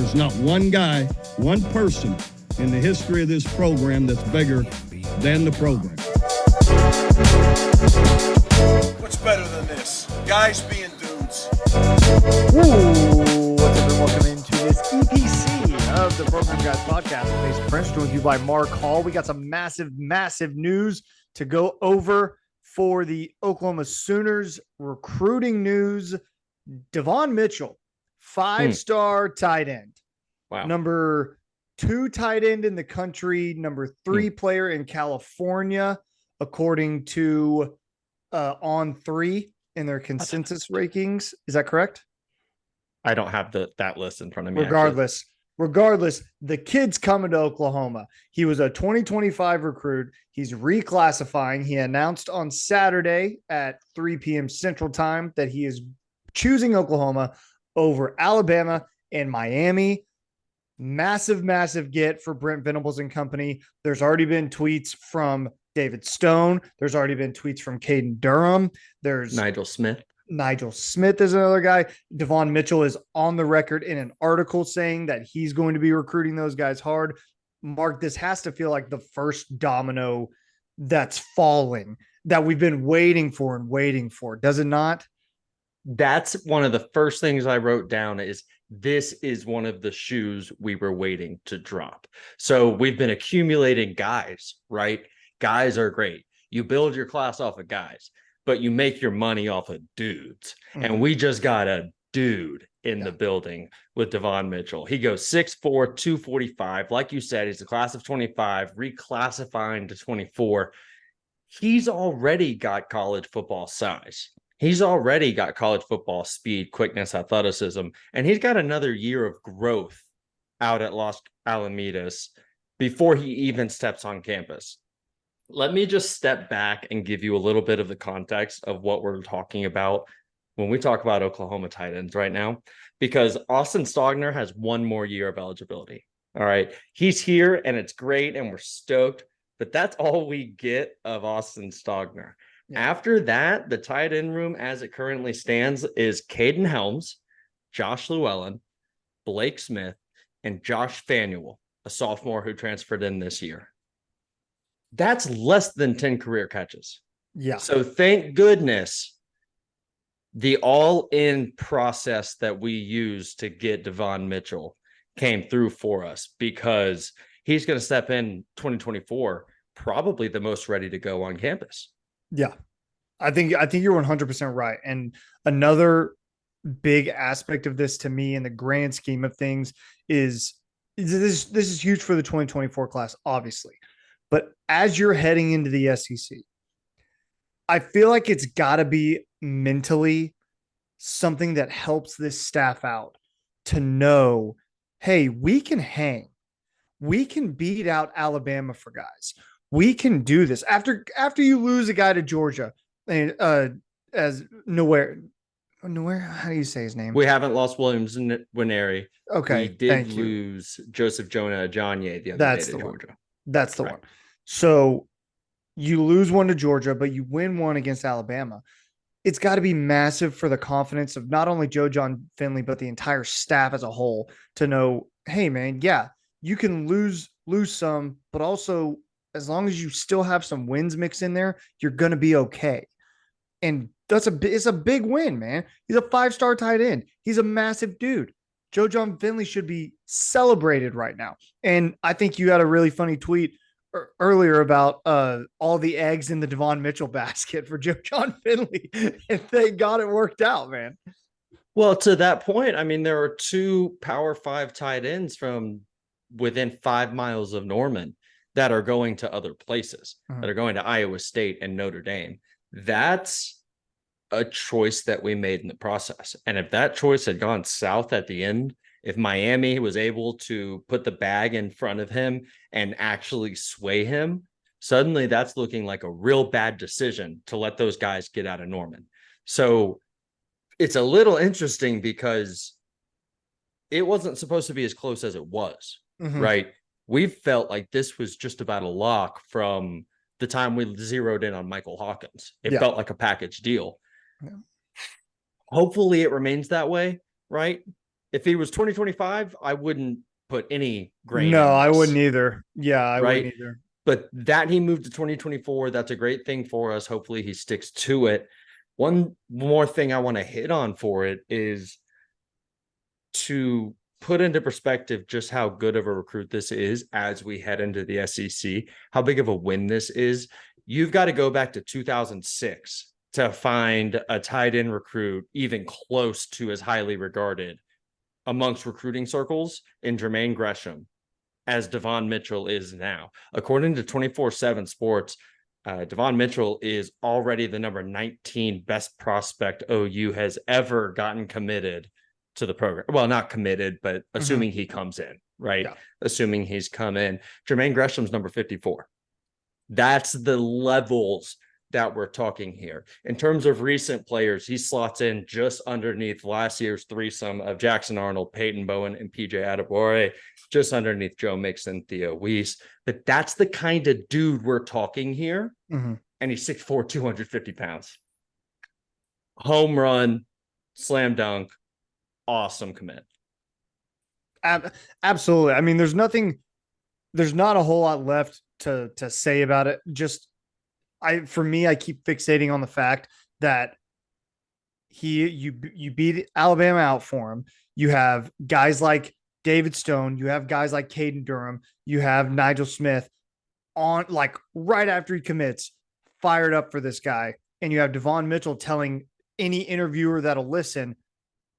There's not one guy, one person in the history of this program that's bigger than the program. What's better than this? Guys being dudes. Ooh, what's up, and welcome into this EPC of the Program Guys podcast. Mason Prince, joined with you by Mark Hall. We got some massive news to go over for the Oklahoma Sooners. Recruiting news. Davon Mitchell, 5-star tight end. Wow. Number 2 tight end in the country, number 3 player in California, according to On3 in their consensus rankings. Is that correct? I don't have that list in front of me. Regardless, the kid's coming to Oklahoma. He was a 2025 recruit. He's reclassifying. He announced on Saturday at 3 p.m. Central Time that he is choosing Oklahoma over Alabama and Miami. Massive get for Brent Venables and company. There's already been tweets from David Stone. There's already been tweets from Caden Durham. There's Nigel Smith is another guy. Davon Mitchell is on the record in an article saying that he's going to be recruiting those guys hard. Mark, this has to feel like the first domino that's falling that we've been waiting for, does it not? That's one of the first things I wrote down is this is one of the shoes we were waiting to drop. So we've been accumulating guys, right? Guys are great. You build your class off of guys, but you make your money off of dudes. Mm-hmm. And we just got a dude in the building with Davon Mitchell. He goes 6'4", 245. Like you said, he's a class of 25, reclassifying to 24. He's already got college football size. He's already got college football speed, quickness, athleticism, and he's got another year of growth out at Los Alamitos before he even steps on campus. Let me just step back and give you a little bit of the context of what we're talking about when we talk about Oklahoma tight ends right now, because Austin Stogner has one more year of eligibility. All right. He's here and it's great and we're stoked, but that's all we get of Austin Stogner. Yeah. After that, the tight end room as it currently stands is Caden Helms, Josh Llewellyn, Blake Smith, and Josh Fanuel, a sophomore who transferred in this year. That's less than 10 career catches. Yeah. So thank goodness the all-in process that we used to get Davon Mitchell came through for us, because he's going to step in 2024, probably the most ready to go on campus. Yeah, I think you're 100% right. And another big aspect of this to me in the grand scheme of things is this is huge for the 2024 class, obviously. But as you're heading into the SEC, I feel like it's got to be mentally something that helps this staff out to know, hey, we can hang. We can beat out Alabama for guys. We can do this after you lose a guy to Georgia, and as nowhere. How do you say his name? We haven't lost Williams Nwaneri. Okay, we did lose Joseph Jonah Ajonye the other day to Georgia. That's the one. So you lose one to Georgia, but you win one against Alabama. It's got to be massive for the confidence of not only Joe John Finley, but the entire staff as a whole to know, hey man, yeah, you can lose some, but also as long as you still have some wins mixed in there, you're going to be okay. And it's a big win, man. He's a 5-star tight end. He's a massive dude. Joe John Finley should be celebrated right now. And I think you had a really funny tweet earlier about all the eggs in the Davon Mitchell basket for Joe John Finley. And thank God it worked out, man. Well, to that point, I mean, there are 2 Power 5 tight ends from within 5 miles of Norman that are going to other places, that are going to Iowa State and Notre Dame. That's a choice that we made in the process. And if that choice had gone south at the end, if Miami was able to put the bag in front of him and actually sway him, suddenly that's looking like a real bad decision to let those guys get out of Norman. So it's a little interesting because it wasn't supposed to be as close as it was, right? We felt like this was just about a lock from the time we zeroed in on Michael Hawkins. It felt like a package deal. Yeah. Hopefully it remains that way, right? If he was 2025, I wouldn't put any grain No, in I this, wouldn't either. Yeah, I right? wouldn't either. But that he moved to 2024, that's a great thing for us. Hopefully he sticks to it. One more thing I want to hit on for it is to put into perspective just how good of a recruit this is as we head into the SEC, how big of a win this is. You've got to go back to 2006 to find a tight end recruit even close to as highly regarded amongst recruiting circles in Jermaine Gresham as Davon Mitchell is now. According to 24/7 Sports, Davon Mitchell is already the number 19 best prospect OU has ever gotten committed to the program. Well, not committed, but assuming he comes in, right? Yeah. Assuming he's come in. Jermaine Gresham's number 54. That's the levels that we're talking here. In terms of recent players, he slots in just underneath last year's threesome of Jackson Arnold, Peyton Bowen, and PJ Adebawore, just underneath Joe Mixon, Theo Weiss. But that's the kind of dude we're talking here. And he's 6'4", 250 pounds. Home run, slam dunk, awesome commit. Absolutely. I mean, there's not a whole lot left to say about it. Just for me, I keep fixating on the fact that you beat Alabama out for him. You have guys like David Stone, you have guys like Caden Durham, you have Nigel Smith on like right after he commits, fired up for this guy. And you have Davon Mitchell telling any interviewer that'll listen,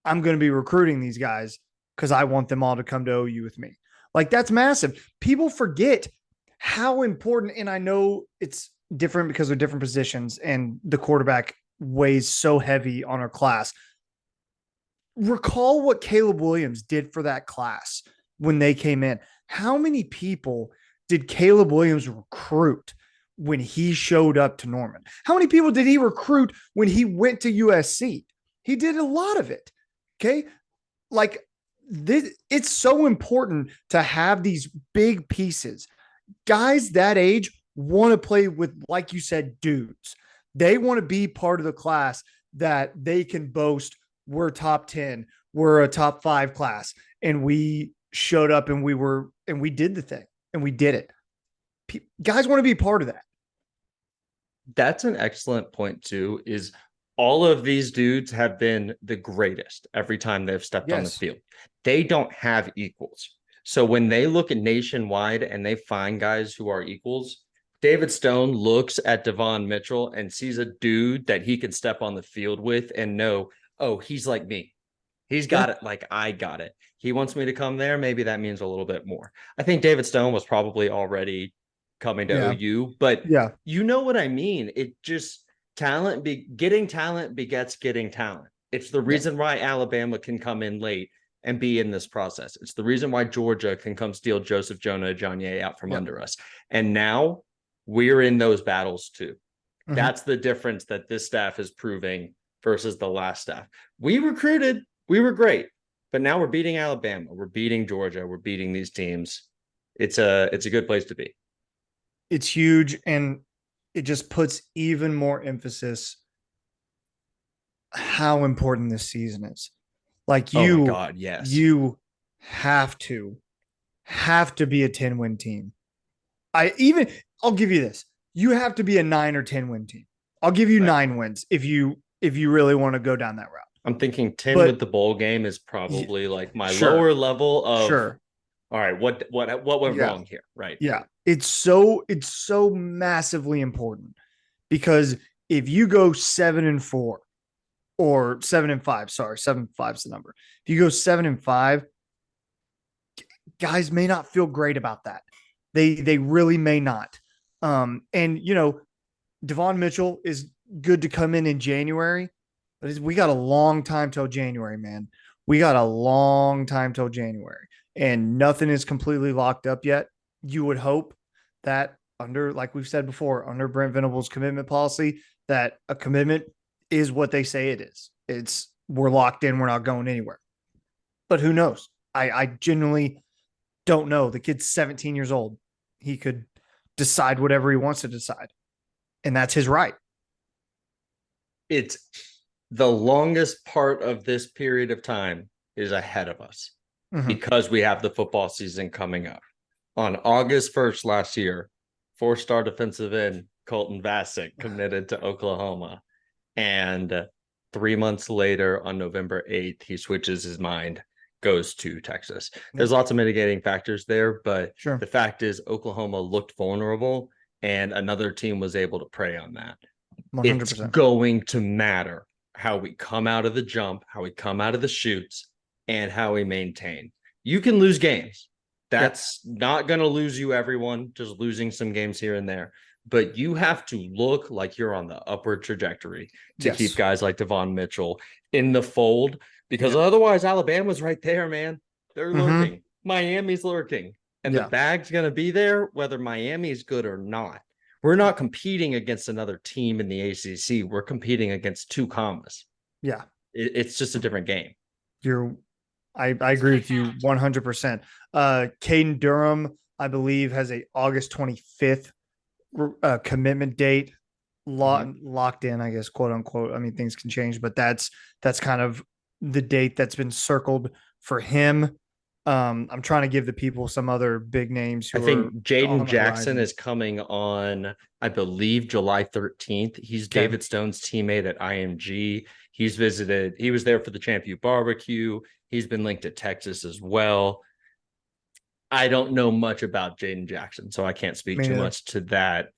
I'm going to be recruiting these guys because I want them all to come to OU with me. Like, that's massive. People forget how important, and I know it's different because of different positions and the quarterback weighs so heavy on our class. Recall what Caleb Williams did for that class when they came in. How many people did Caleb Williams recruit when he showed up to Norman? How many people did he recruit when he went to USC? He did a lot of it. Okay. Like this, it's so important to have these big pieces. Guys that age want to play with, like you said, dudes. They want to be part of the class that they can boast. We're top 10. We're a top 5 class. And we showed up and we did the thing and we did it. Guys want to be part of that. That's an excellent point too, is all of these dudes have been the greatest every time they've stepped on the field. They don't have equals. So when they look at nationwide and they find guys who are equals, David Stone looks at Davon Mitchell and sees a dude that he can step on the field with and know, oh, he's like me. He's got it like I got it. He wants me to come there. Maybe that means a little bit more. I think David Stone was probably already coming to OU, but you know what I mean? It just getting talent begets getting talent. It's the reason why Alabama can come in late and be in this process. It's the reason why Georgia can come steal Joseph Jonah Ajonye out from under us. And now we're in those battles too. That's the difference that this staff is proving versus the last staff. We recruited, we were great, but now we're beating Alabama, we're beating Georgia, we're beating these teams. It's a good place to be. It's huge, and it just puts even more emphasis how important this season is. Like you, oh my God, yes. You have to be a 10-win team. I'll give you this. You have to be a 9 or 10-win team. I'll give you 9 wins if you really want to go down that route. I'm thinking 10 with the bowl game is probably like my lower level of all right, what went wrong here? Right. Yeah. It's so massively important because if you go 7-4 or 7-5, sorry, 7-5 is the number. If you go 7-5, guys may not feel great about that. They really may not. And you know, Davon Mitchell is good to come in January, but we got a long time till January, man. We got a long time till January, and nothing is completely locked up yet. You would hope that under, like we've said before, under Brent Venable's commitment policy, that a commitment is what they say it is. We're locked in. We're not going anywhere. But who knows? I genuinely don't know. The kid's 17 years old. He could decide whatever he wants to decide, and that's his right. It's the longest part of this period of time is ahead of us Mhm. because we have the football season coming up. On August 1st last year, 4-star defensive end Colton Vasek committed to Oklahoma. And 3 months later, on November 8th, he switches his mind, goes to Texas. There's lots of mitigating factors there, but Sure. the fact is Oklahoma looked vulnerable and another team was able to prey on that. 100%. It's going to matter how we come out of the jump, how we come out of the shoots, and how we maintain. You can lose games. That's not going to lose you everyone, just losing some games here and there. But you have to look like you're on the upward trajectory to keep guys like Davon Mitchell in the fold, because otherwise Alabama's right there, man. They're lurking. Miami's lurking. And the bag's going to be there whether Miami's good or not. We're not competing against another team in the ACC. We're competing against two commas. Yeah. It's just a different game. I agree with you 100%. Caden Durham, I believe, has a August 25th commitment date locked in, I guess, quote unquote. I mean, things can change, but that's kind of the date that's been circled for him. I'm trying to give the people some other big names. I think Jaden Jackson is coming on, I believe, July 13th. He's David Stone's teammate at IMG. He was there for the Champion Barbecue. He's been linked to Texas as well. I don't know much about Jaden Jackson, so I can't speak too much to that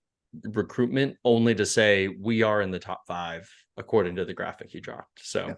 recruitment, only to say we are in the top 5 according to the graphic he dropped. So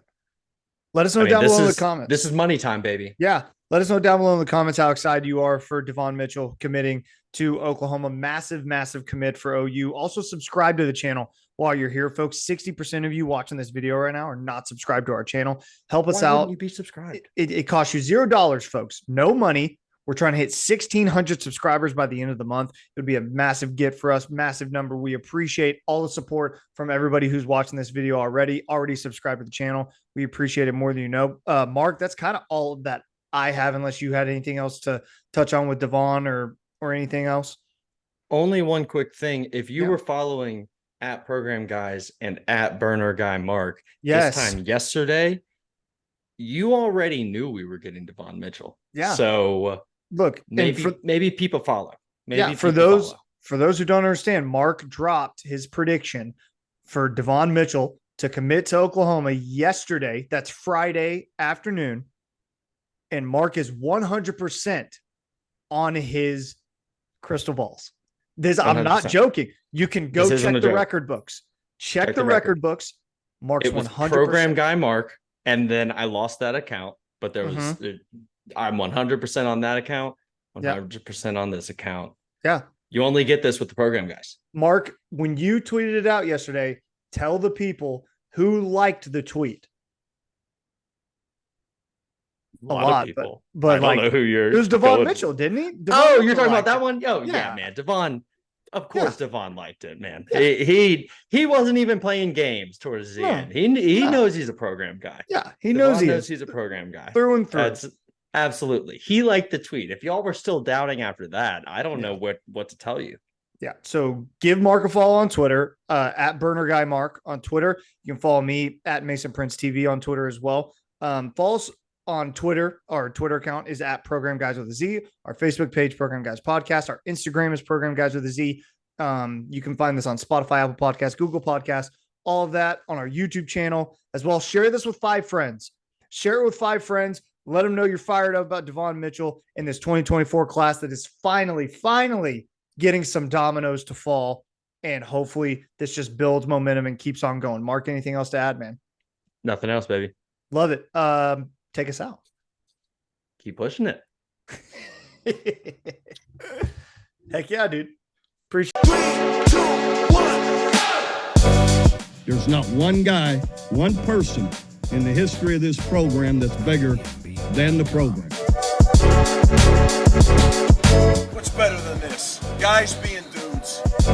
let us know down below in the comments. This is money time, baby. Yeah. Let us know down below in the comments how excited you are for Davon Mitchell committing to Oklahoma. Massive, massive commit for OU. Also subscribe to the channel while you're here, folks. 60% of you watching this video right now are not subscribed to our channel. Help us out. Why wouldn't you be subscribed? It costs you $0, folks. No money. We're trying to hit 1,600 subscribers by the end of the month. It would be a massive gift for us, massive number. We appreciate all the support from everybody who's watching this video already subscribed to the channel. We appreciate it more than you know. Mark, that's kind of all that I have, unless you had anything else to touch on with Davon or anything else. Only one quick thing. If you were following at Program Guys and at Burner Guy Mark this time yesterday, you already knew we were getting Davon Mitchell. Yeah. So look, maybe people follow. For those who don't understand, Mark dropped his prediction for Davon Mitchell to commit to Oklahoma yesterday. That's Friday afternoon. And Mark is 100% on his crystal balls. I'm not joking. You can go check the record books. Check the record books. Mark's 100%. Program Guy Mark, and then I lost that account. But there was I'm 100% on that account, 100% on this account. Yeah. You only get this with the Program Guys. Mark, when you tweeted it out yesterday, tell the people who liked the tweet. A lot of people. But I don't know who you're. It was Davon Mitchell, didn't he? You're talking about that one? Oh, yeah, man. Davon. Of course, Davon liked it, man. Yeah. He wasn't even playing games towards the end. He knows he's a program guy. Yeah, he knows he's a program guy through and through. That's absolutely. He liked the tweet. If y'all were still doubting after that, I don't know what to tell you. Yeah. So give Mark a follow on Twitter, at Burner Guy Mark on Twitter. You can follow me at Mason Prince TV on Twitter as well. Follow us on Twitter. Our Twitter account is at Program Guys with a Z. Our Facebook page, Program Guys Podcast. Our Instagram is Program Guys with a Z. You can find this on Spotify, Apple Podcasts, Google Podcasts, all of that on our YouTube channel as well. Share this with 5 friends. Share it with 5 friends. Let them know you're fired up about Davon Mitchell in this 2024 class that is finally getting some dominoes to fall. And hopefully this just builds momentum and keeps on going. Mark, anything else to add, man? Nothing else, baby. Love it. Take us out. Keep pushing it. Heck yeah, dude. Appreciate 3, 2, 1. There's not one guy, one person in the history of this program that's bigger than the program. What's better than this? Guys being